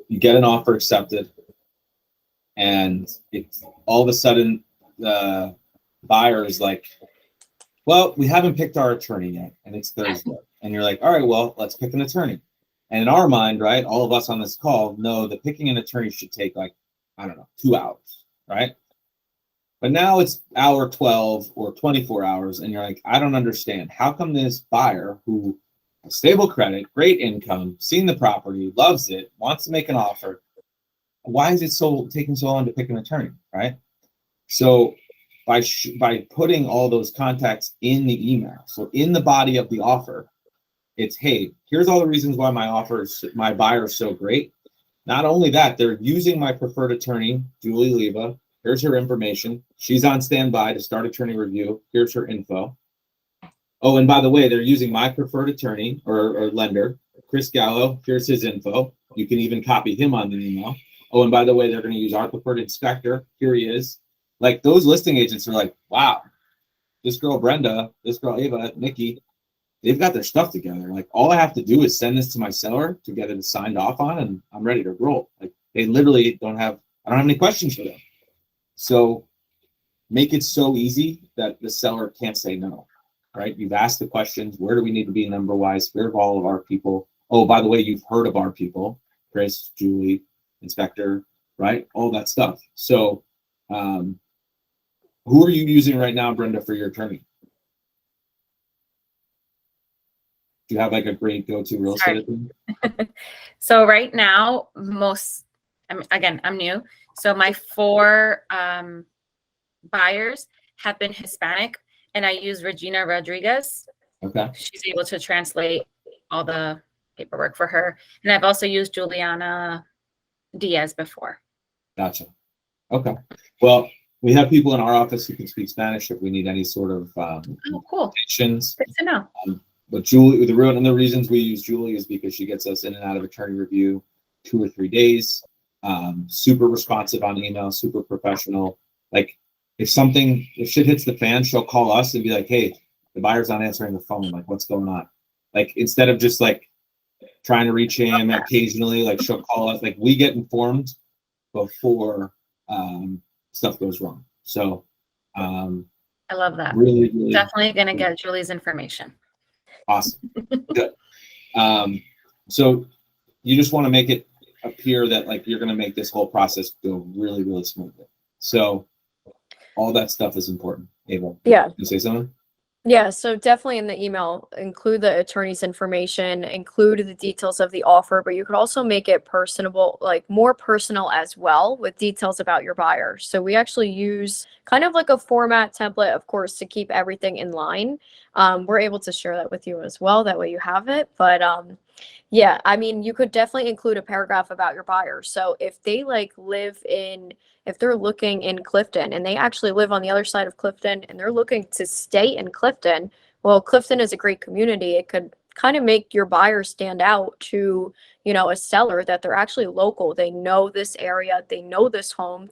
you get an offer accepted and it's all of a sudden the buyer is like, well, we haven't picked our attorney yet, and it's Thursday. And you're like, all right, well, let's pick an attorney. And in our mind, right, all of us on this call know that picking an attorney should take like, I don't know, 2 hours, right? But now it's hour 12 or 24 hours, and you're like, I don't understand. How come this buyer who has stable credit, great income, seen the property, loves it, wants to make an offer, why is it taking so long to pick an attorney, right? So by putting all those contacts in the email, so in the body of the offer, it's, hey, here's all the reasons why my buyer is so great. Not only that, they're using my preferred attorney, Julie Leva. Here's her information. She's on standby to start attorney review. Here's her info. Oh, and by the way, they're using my preferred attorney or lender, Chris Gallo. Here's his info. You can even copy him on the email. Oh, and by the way, they're going to use our preferred inspector. Here he is. Like, those listing agents are like, wow, this girl Brenda, this girl Ava, Nikki, they've got their stuff together. Like, all I have to do is send this to my seller to get it signed off on, and I'm ready to roll. Like, they literally I don't have any questions for them. So make it so easy that the seller can't say no, right? You've asked the questions. Where do we need to be number wise? Here are all of our people. Oh, by the way, you've heard of our people, Chris, Julie, inspector, right? All that stuff. So who are you using right now, Brenda, for your attorney? Do you have like a great go-to real estate attorney? So right now, I'm new. So my 4 buyers have been Hispanic, and I use Regina Rodriguez. Okay. She's able to translate all the paperwork for her. And I've also used Juliana Diaz before. Gotcha. Okay. Well, we have people in our office who can speak Spanish if we need any sort of Oh, cool. consultations. Good to know. But Julie, one of the reasons we use Julie is because she gets us in and out of attorney review 2 or 3 days. Super responsive on email, super professional. Like, if shit hits the fan, she'll call us and be like, hey, the buyer's not answering the phone. Like, what's going on? Like, instead of just like trying to reach him occasionally, like, she'll call us. Like, we get informed before stuff goes wrong. So I love that. really, really Definitely going to get Julie's information. awesome. Good. So you just want to make it appear that like you're going to make this whole process go really, really smoothly. So all that stuff is important. Ava, Yeah. you say something? Yeah, so definitely in the email, include the attorney's information, include the details of the offer, but you could also make it personable, like more personal as well, with details about your buyer. So we actually use kind of like a format template, of course, to keep everything in line. We're able to share that with you as well. That way you have it. But yeah, I mean, you could definitely include a paragraph about your buyer. So if they if they're looking in Clifton and they actually live on the other side of Clifton and they're looking to stay in Clifton, well, Clifton is a great community. It could kind of make your buyer stand out to, a seller, that they're actually local. They know this area. They know this home.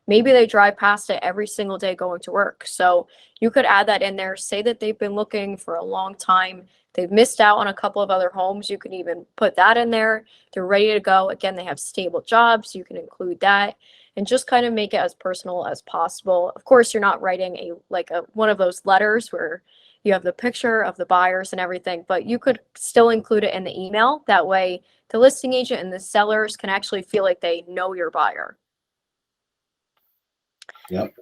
Maybe they drive past it every single day going to work. So you could add that in there. Say that they've been looking for a long time. They've missed out on a couple of other homes. You can even put that in there. They're ready to go. Again, they have stable jobs. You can include that and just kind of make it as personal as possible. Of course, you're not writing one of those letters where you have the picture of the buyers and everything, but you could still include it in the email. That way the listing agent and the sellers can actually feel like they know your buyer. Yep.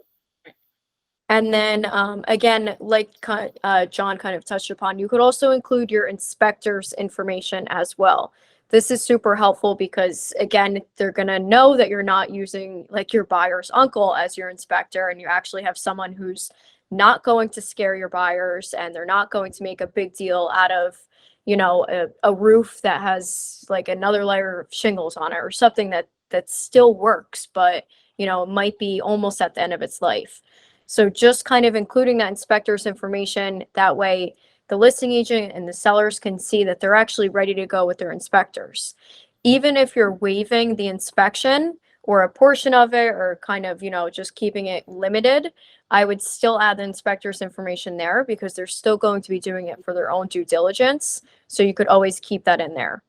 And then again, like John kind of touched upon, you could also include your inspector's information as well. This is super helpful because, again, they're going to know that you're not using like your buyer's uncle as your inspector, and you actually have someone who's not going to scare your buyers, and they're not going to make a big deal out of, a roof that has like another layer of shingles on it or something that still works, but, might be almost at the end of its life. So just kind of including that inspector's information, that way the listing agent and the sellers can see that they're actually ready to go with their inspectors. Even if you're waiving the inspection, or a portion of it, or kind of, just keeping it limited, I would still add the inspector's information there because they're still going to be doing it for their own due diligence. So you could always keep that in there.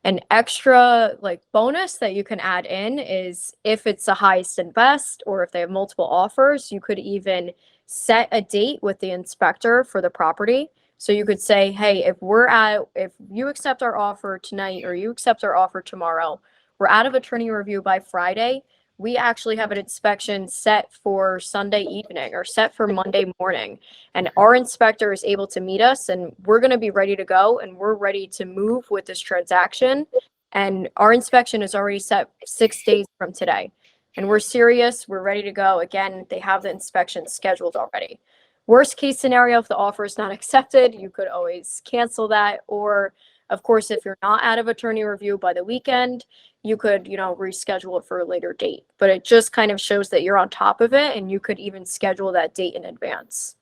An extra bonus that you can add in is if it's the highest and best, or if they have multiple offers, you could even set a date with the inspector for the property. So you could say, hey, if you accept our offer tonight, or you accept our offer tomorrow, we're out of attorney review by Friday. We actually have an inspection set for Sunday evening or set for Monday morning. And our inspector is able to meet us, and we're going to be ready to go, and we're ready to move with this transaction. And our inspection is already set 6 days from today. And we're serious. We're ready to go. Again, they have the inspection scheduled already. Worst case scenario, if the offer is not accepted, you could always cancel that. Or, of course, if you're not out of attorney review by the weekend, you could, reschedule it for a later date. But it just kind of shows that you're on top of it, and you could even schedule that date in advance.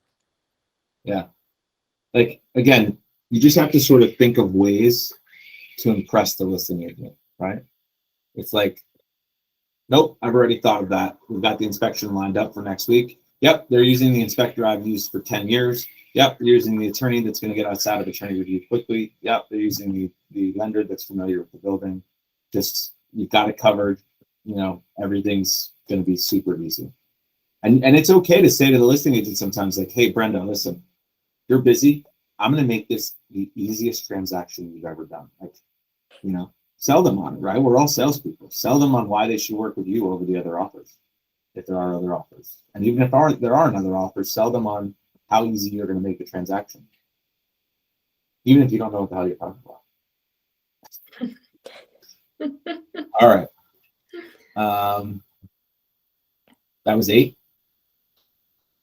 Yeah. Again, you just have to sort of think of ways to impress the listing agent, right? It's like, nope, I've already thought of that. We've got the inspection lined up for next week. Yep, they're using the inspector I've used for 10 years. Yep, they're using the attorney that's going to get us out of attorney review quickly. Yep, they're using the lender that's familiar with the building. Just, you've got it covered. Everything's going to be super easy. And it's okay to say to the listing agent sometimes, like, hey, Brenda, listen, you're busy. I'm going to make this the easiest transaction you've ever done. Sell them on it, right? We're all salespeople. Sell them on why they should work with you over the other offers, if there are other offers. And even if there aren't other offers, sell them on how easy you're going to make the transaction, even if you don't know what the hell you're talking about. All right. That was 8.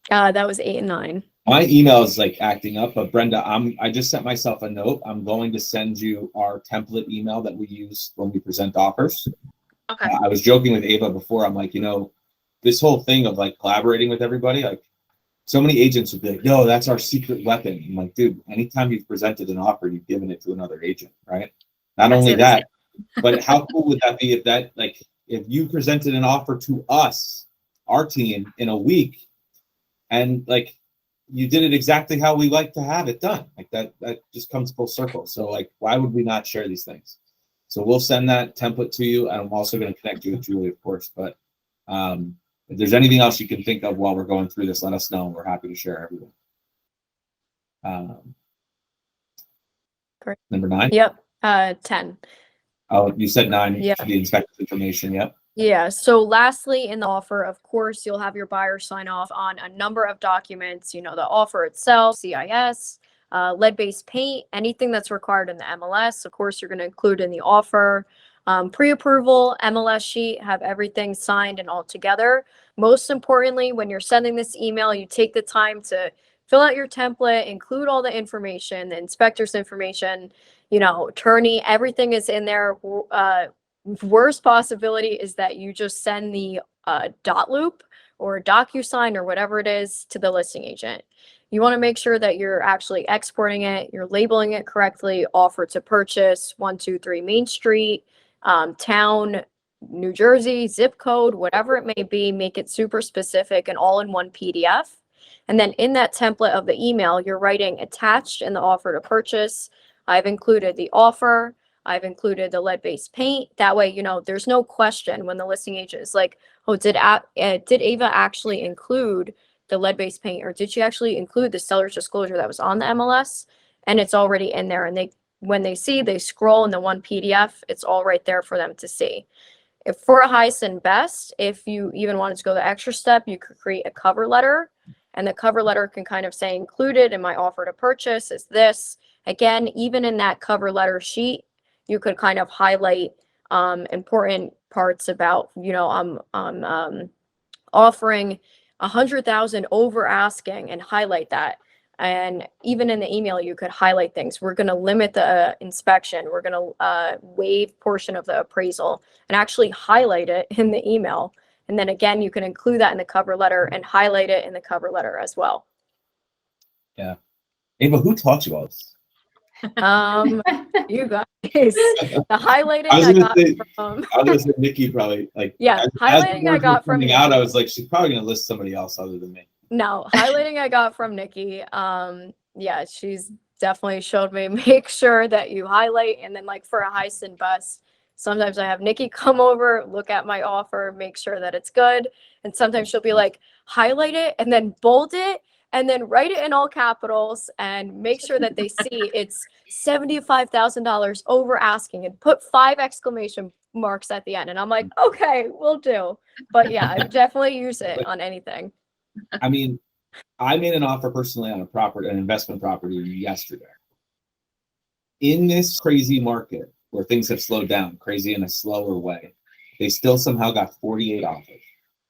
That was 8 and 9. My email is acting up, but Brenda, I just sent myself a note. I'm going to send you our template email that we use when we present offers. Okay. I was joking with Ava before. I'm like, this whole thing of collaborating with everybody, so many agents would be like, yo, that's our secret weapon. I'm like, dude, anytime you've presented an offer, you've given it to another agent, right? Not only that, but how cool would that be if you presented an offer to us, our team, in a week, and you did it exactly how we like to have it done. That just comes full circle. So why would we not share these things? So we'll send that template to you, and I'm also going to connect you with Julie, of course. But if there's anything else you can think of while we're going through this, let us know, and we're happy to share everything. Great. Number 9? Yep. 10. Oh, you said 9. Yeah. The inspector's information. Yep. Yeah. So lastly, in the offer, of course, you'll have your buyer sign off on a number of documents, the offer itself, CIS, lead-based paint, anything that's required in the MLS. Of course, you're going to include in the offer. Pre-approval, MLS sheet, have everything signed and all together. Most importantly, when you're sending this email, you take the time to fill out your template, include all the information, the inspector's information, attorney, everything is in there. Worst possibility is that you just send the dot loop or DocuSign or whatever it is to the listing agent. You want to make sure that you're actually exporting it, you're labeling it correctly, offer to purchase, 123 Main Street, town, New Jersey, zip code, whatever it may be, make it super specific and all in one PDF. And then in that template of the email, you're writing attached in the offer to purchase. I've included the offer. I've included the lead-based paint. That way, there's no question when the listing agent is like, oh, did Ava actually include the lead-based paint, or did she actually include the seller's disclosure that was on the MLS? And it's already in there. And when they scroll in the one PDF, it's all right there for them to see. If for a highest and best, if you even wanted to go the extra step, you could create a cover letter, and the cover letter can kind of say included in my offer to purchase is this. Again, even in that cover letter sheet, you could kind of highlight important parts about, I'm offering 100,000 over asking, and highlight that. And even in the email, you could highlight things. We're going to limit the inspection. We're going to waive portion of the appraisal, and actually highlight it in the email. And then again, you can include that in the cover letter and highlight it in the cover letter as well. Yeah. Ava, who taught you all this? You guys, the highlighting I was I gonna got say, from I was gonna say Nikki probably like. Yeah, as the highlighting I words were got from coming out, I Nikki. was like, she's probably gonna list somebody else other than me. No, highlighting I got from Nikki. Yeah, she's definitely showed me make sure that you highlight, and then like for a highest and best, sometimes I have Nikki come over, look at my offer, make sure that it's good, and sometimes she'll be like, highlight it and then bold it and then write it in all capitals and make sure that they see it's $75,000 over asking and put 5 exclamation marks at the end. And I'm like, okay, we'll do. But yeah, I definitely use it on anything. I mean, I made an offer personally on an investment property yesterday. In this crazy market where things have slowed down, crazy in a slower way, they still somehow got 48 offers.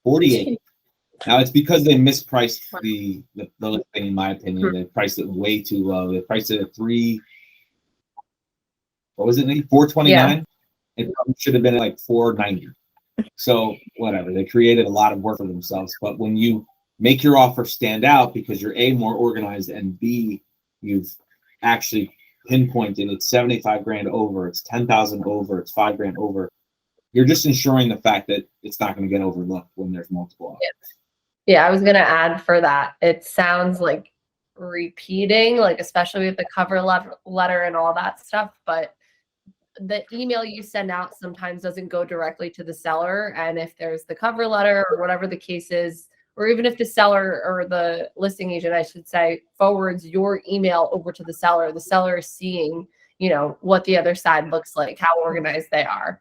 48. Now it's because they mispriced the listing, in my opinion. They priced it way too low. They priced it at what was it, Nikki? 429? It probably should have been at like 490. So whatever. They created a lot of work for themselves. But when you make your offer stand out because you're A, more organized, and B, you've actually pinpointed it's 75 grand over, it's 10,000 over, it's 5 grand over. You're just ensuring the fact that it's not going to get overlooked when there's multiple offers. Yeah, I was gonna add for that. It sounds like repeating, like especially with the cover letter and all that stuff, but the email you send out sometimes doesn't go directly to the seller. And if there's the cover letter or whatever the case is, or even if the seller or the listing agent, I should say, forwards your email over to the seller is seeing, you know, what the other side looks like, how organized they are.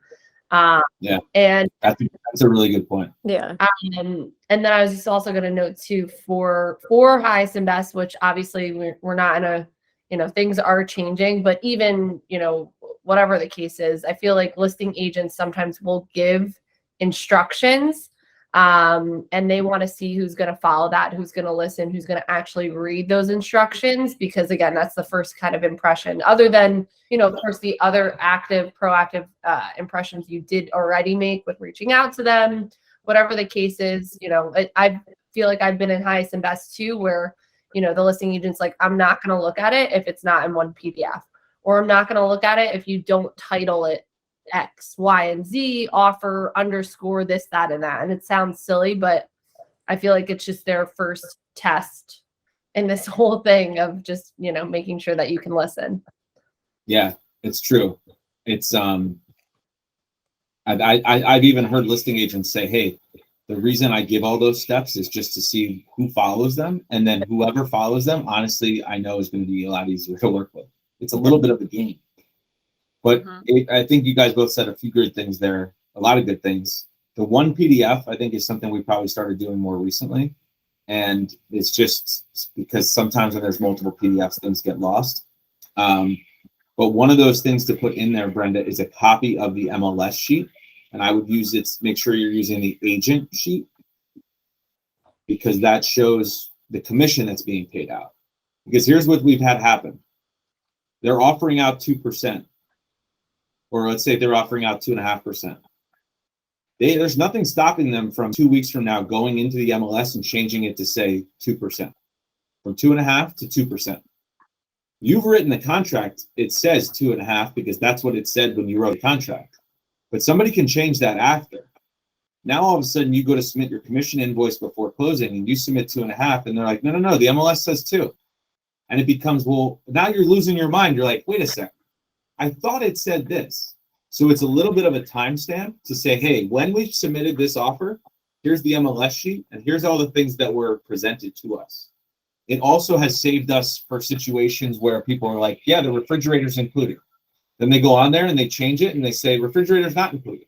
Yeah. And that's a really good point. Yeah. and then I was just also going to note too, for highest and best, which obviously we're not in a, you know, things are changing, but even, you know, whatever the case is, I feel like listing agents sometimes will give instructions, and they want to see who's going to follow that, who's going to listen, who's going to actually read those instructions, because again, that's the first kind of impression, other than, you know, of course, the other active, proactive impressions you did already make with reaching out to them, whatever the case is. You know, I feel like I've been in highest and best too, where, you know, the listing agent's like, I'm not going to look at it if it's not in one PDF, or I'm not going to look at it if you don't title it X, Y, and Z, offer underscore this, that, and that. And it sounds silly, but I feel like it's just their first test in this whole thing of just, you know, making sure that you can listen. Yeah, it's true. It's I've even heard listing agents say, hey, the reason I give all those steps is just to see who follows them, and then whoever follows them, honestly, I know is going to be a lot easier to work with. It's a little bit of a game. But I think you guys both said a few good things there, a lot of good things. The one PDF, I think, is something we probably started doing more recently. And it's just because sometimes when there's multiple PDFs, things get lost. But one of those things to put in there, Brenda, is a copy of the MLS sheet. And I would use it, make sure you're using the agent sheet, because that shows the commission that's being paid out. Because here's what we've had happen. They're offering out 2%. Or let's say they're offering out 2.5%. There's nothing stopping them from 2 weeks from now going into the MLS and changing it to say 2%, from 2.5 to 2%. You've written the contract, it says 2.5 because that's what it said when you wrote the contract. But somebody can change that after. Now all of a sudden you go to submit your commission invoice before closing and you submit 2.5, and they're like, no, the MLS says 2. And it becomes, well, now you're losing your mind. You're like, wait a second. I thought it said this. So it's a little bit of a timestamp to say, hey, when we submitted this offer, here's the MLS sheet, and here's all the things that were presented to us. It also has saved us for situations where people are like, yeah, the refrigerator's included. Then they go on there and they change it and they say, refrigerator's not included.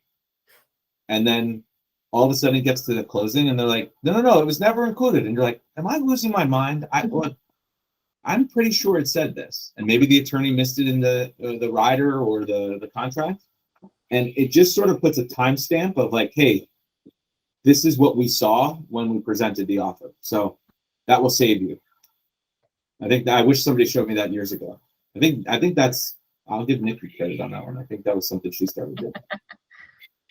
And then all of a sudden it gets to the closing and they're like, no, it was never included. And you're like, am I losing my mind? I'm pretty sure it said this, and maybe the attorney missed it in the rider or the contract, and it just sort of puts a timestamp of like, hey, this is what we saw when we presented the offer. So that will save you. I wish somebody showed me that years ago. I think that's, I'll give Nikki credit on that one. I think that was something she started doing.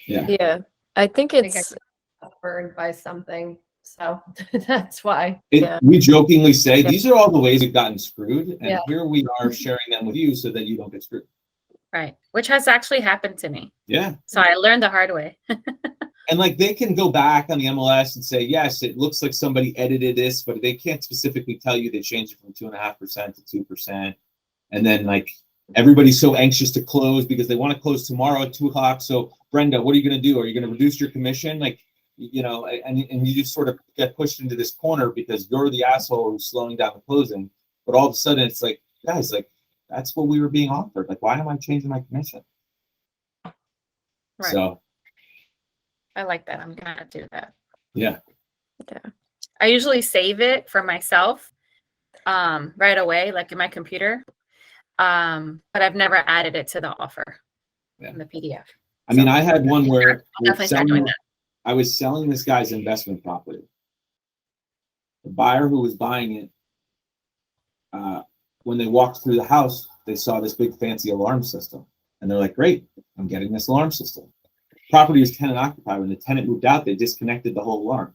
Yeah. Yeah. I think I it's got burned by something So that's why. Yeah. We jokingly say these are all the ways we've gotten screwed, and Yeah. here we are sharing them with you so that you don't get screwed. Right. Which has actually happened to me. Yeah. So I learned the hard way. And like they can go back on the MLS and say, yes, it looks like somebody edited this, but they can't specifically tell you they changed it from 2.5% to 2%. And then like everybody's so anxious to close because they want to close tomorrow at 2 o'clock. So Brenda, what are you going to do? Are you going to reduce your commission? Like, you know, and you just sort of get pushed into this corner because you're the asshole who's slowing down the closing. But all of a sudden it's like, guys, like that's what we were being offered. Like, why am I changing my commission? Right. So I like that. I'm gonna do that. yeah. I usually save it for myself right away, like in my computer. But I've never added it to the offer in the PDF. I mean, I had one where Definitely start doing that. I was selling this guy's investment property. The buyer who was buying it, when they walked through the house, they saw this big fancy alarm system. And they're like, great, I'm getting this alarm system. Property was tenant occupied. When the tenant moved out, they disconnected the whole alarm.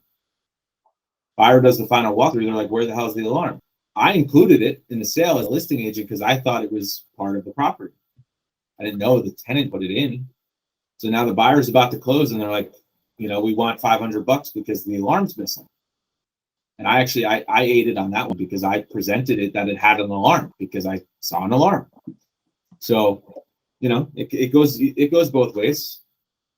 Buyer does the final walkthrough. They're like, where the hell is the alarm? I included it in the sale as a listing agent because I thought it was part of the property. I didn't know the tenant put it in. So now the buyer's about to close and they're like, you know, we want $500 because the alarm's missing. And I actually, I aided on that one because I presented it that it had an alarm because I saw an alarm. So, you know, it goes both ways,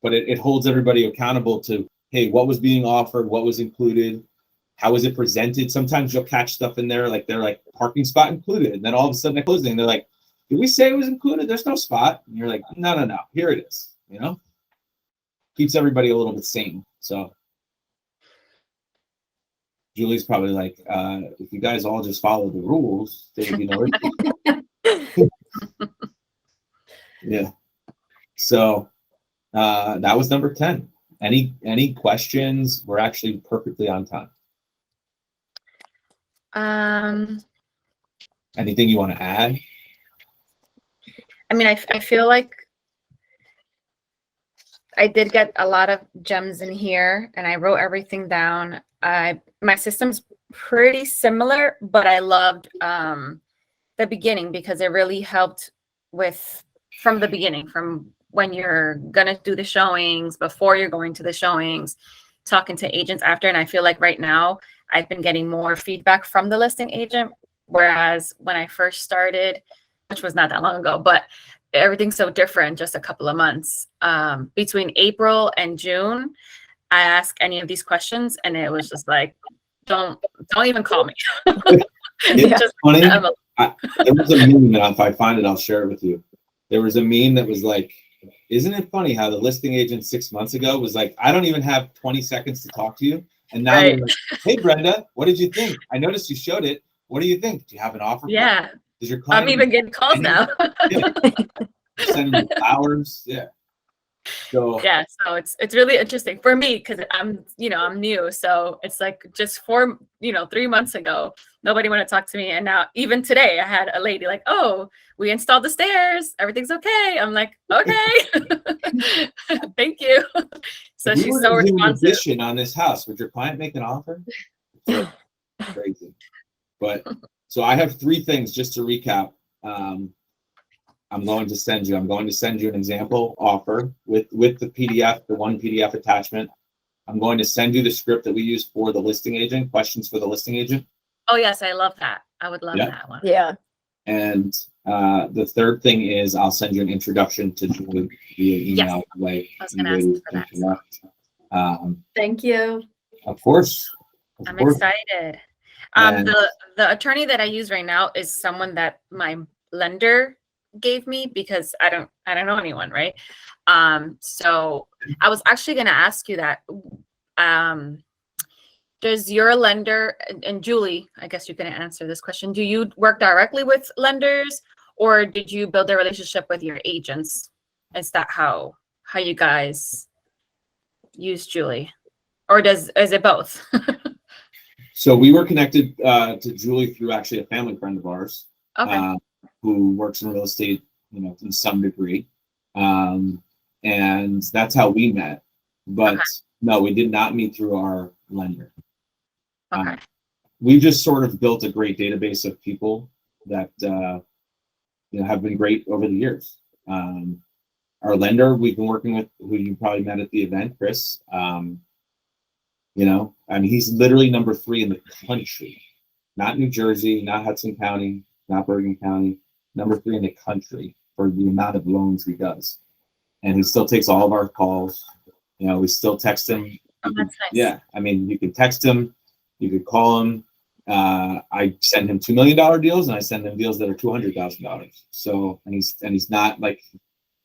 but it holds everybody accountable to, hey, what was being offered, what was included, how was it presented? Sometimes you'll catch stuff in there, like they're like parking spot included. And then all of a sudden at closing, they're like, did we say it was included? There's no spot. And you're like, no, here it is, you know? Keeps everybody a little bit sane. So Julie's probably like, if you guys all just follow the rules, there would be no issue. Yeah. So that was number 10. Any questions? We're actually perfectly on time. Anything you want to add? I mean, I feel like I did get a lot of gems in here and I wrote everything down. My system's pretty similar, but I loved the beginning because it really helped from the beginning, from when you're gonna do the showings, before you're going to the showings, talking to agents after. And I feel like right now I've been getting more feedback from the listing agent, whereas when I first started, which was not that long ago, but everything's so different, just a couple of months. Between April and June, I asked any of these questions and it was just like, don't even call me. It's Just, funny. There was a meme, and if I find it, I'll share it with you. There was a meme that was like, isn't it funny how the listing agent 6 months ago was like, I don't even have 20 seconds to talk to you. And now they're like, hey, Brenda, what did you think? I noticed you showed it. What do you think? Do you have an offer? yeah. Does your client I'm even getting calls now. Yeah. Sending you flowers? Yeah. So Yeah, so it's really interesting for me because I'm new. So it's like just 3 months ago, nobody wanted to talk to me. And now even today I had a lady like, oh, we installed the stairs. Everything's okay. I'm like, okay. Thank you. So if we she's were so to do an responsive. addition on this house, would your client make an offer? Crazy. But so I have 3 things just to recap. I'm going to send you an example offer with the PDF, the one PDF attachment. I'm going to send you the script that we use for the listing agent, questions for the listing agent. Oh yes, I love that. I would love Yeah. that one. Yeah. And the third thing is I'll send you an introduction to Julie via email. Yes. I was going to ask for that. Thank you. Of course. I'm excited. And- The attorney that I use right now is someone that my lender gave me because I don't know anyone, right? So I was actually going to ask you that. Does your lender, and Julie, I guess you can answer this question. Do you work directly with lenders or did you build a relationship with your agents? Is that how you guys use Julie? Or is it both? So we were connected to Julie through actually a family friend of ours. Okay. Who works in real estate, in some degree. And that's how we met. But no, we did not meet through our lender. Okay. We just sort of built a great database of people that have been great over the years. Our lender we've been working with, who you probably met at the event, Chris. He's literally number 3 in the country, not New Jersey, not Hudson County, not Bergen County, number 3 in the country for the amount of loans he does. And he still takes all of our calls. We still text him. Oh, that's nice. Yeah, you can text him, you could call him. I send him $2 million deals, and I send him deals that are $200,000. So, and he's not like,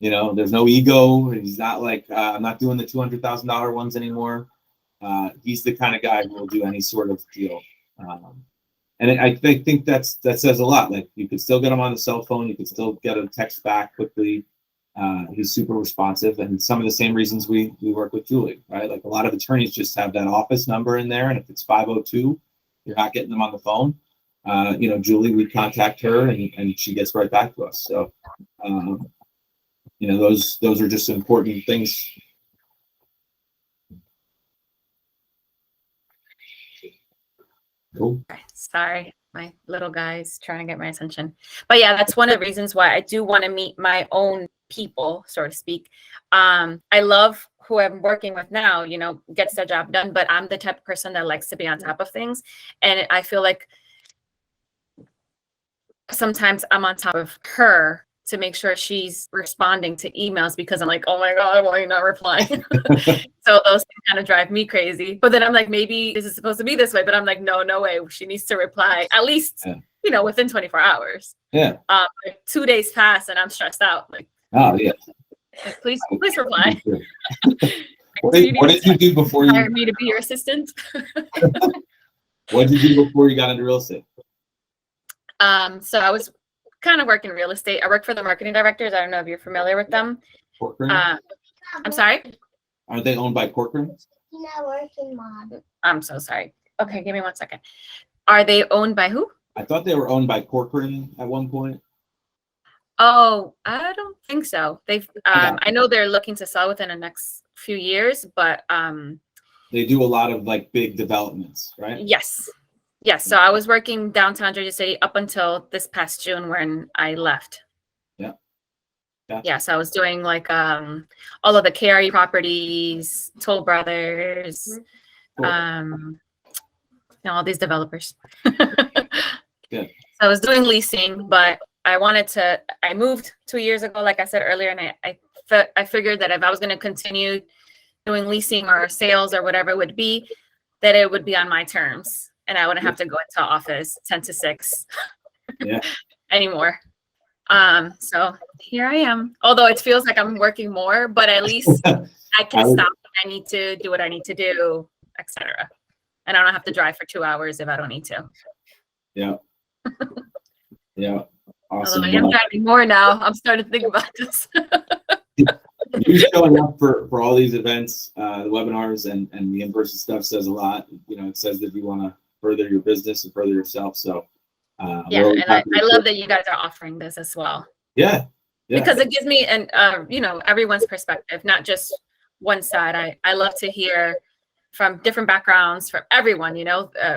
there's no ego. He's not like, I'm not doing the $200,000 ones anymore. He's the kind of guy who will do any sort of deal. And I think that says a lot. Like, you could still get him on the cell phone. You could still get a text back quickly. He's super responsive, and some of the same reasons we work with Julie, right? Like, a lot of attorneys just have that office number in there, and if it's 502, you're not getting them on the phone. Julie, we contact her, and she gets right back to us. So, those are just important things. Cool. Sorry, my little guy's trying to get my attention. But yeah, that's one of the reasons why I do want to meet my own people, so to speak. I love who I'm working with now, gets their job done, but I'm the type of person that likes to be on top of things. And I feel like sometimes I'm on top of her to make sure she's responding to emails, because I'm like, oh my God, why are you not replying? So those things kind of drive me crazy. But then I'm like, maybe this is supposed to be this way, but I'm like, no way. She needs to reply at least, within 24 hours. Yeah. 2 days pass and I'm stressed out. Like, oh yeah. Please reply. What did you do before you hired me to be your assistant? What did you do before you got into real estate? So I was kind of working real estate. I work for the marketing directors. I don't know if you're familiar with them. Corcoran? I'm sorry? Aren't they owned by Corcoran? Not working, Mom. I'm so sorry. Okay, give me 1 second. Are they owned by who? I thought they were owned by Corcoran at one point. Oh, I don't think so. They've I know they're looking to sell within the next few years, but they do a lot of like big developments, right? Yes. So I was working downtown Jersey City up until this past June when I left. Yeah. Yeah, so I was doing like all of the KRE properties, Toll Brothers, Cool. all these developers. Good. So I was doing leasing, but I moved 2 years ago, like I said earlier, and I figured that if I was going to continue doing leasing or sales or whatever it would be, that it would be on my terms. And I wouldn't have to go into office 10 to 6 anymore. So here I am. Although it feels like I'm working more, but at least I can stop when I need to do what I need to do, etc. And I don't have to drive for 2 hours if I don't need to. Yeah. Yeah. Awesome. Although I am driving more now. I'm starting to think about this. You showing up for all these events, the webinars and the in-person stuff says a lot. It says that you want to further your business and further yourself. So and I love that you guys are offering this as well. Yeah. Because it gives me everyone's perspective, not just one side. I love to hear from different backgrounds, from everyone,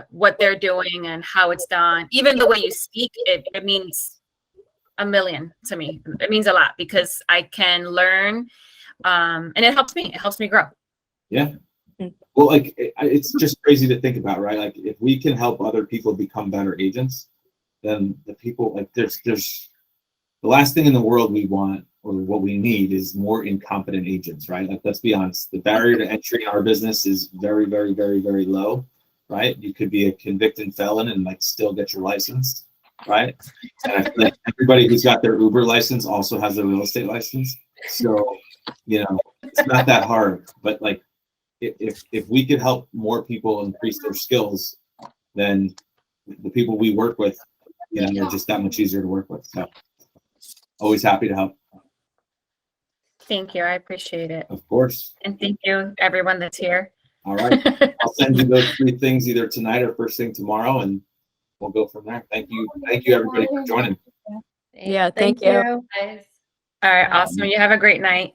what they're doing and how it's done. Even the way you speak, it means a million to me. It means a lot because I can learn, and it helps me. It helps me grow. Yeah. Well, like it's just crazy to think about, right? Like if we can help other people become better agents, then the people like there's the last thing in the world we want or what we need is more incompetent agents, right? Like let's be honest, the barrier to entry in our business is very, very, very, very low, right? You could be a convicted felon and like still get your license, right? And I feel like everybody who's got their Uber license also has their real estate license. So, it's not that hard, but like if we could help more people increase their skills, then the people we work with, they're just that much easier to work with. So always happy to help. Thank you. I appreciate it. Of course. And thank you, everyone that's here. All right. I'll send you those 3 things either tonight or first thing tomorrow, and we'll go from there. Thank you. Thank you, everybody, for joining. Yeah, thank you. Guys. All right. Awesome. You have a great night.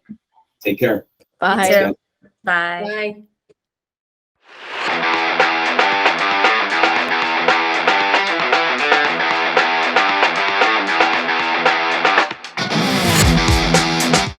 Take care. Bye. You too. Bye. Bye.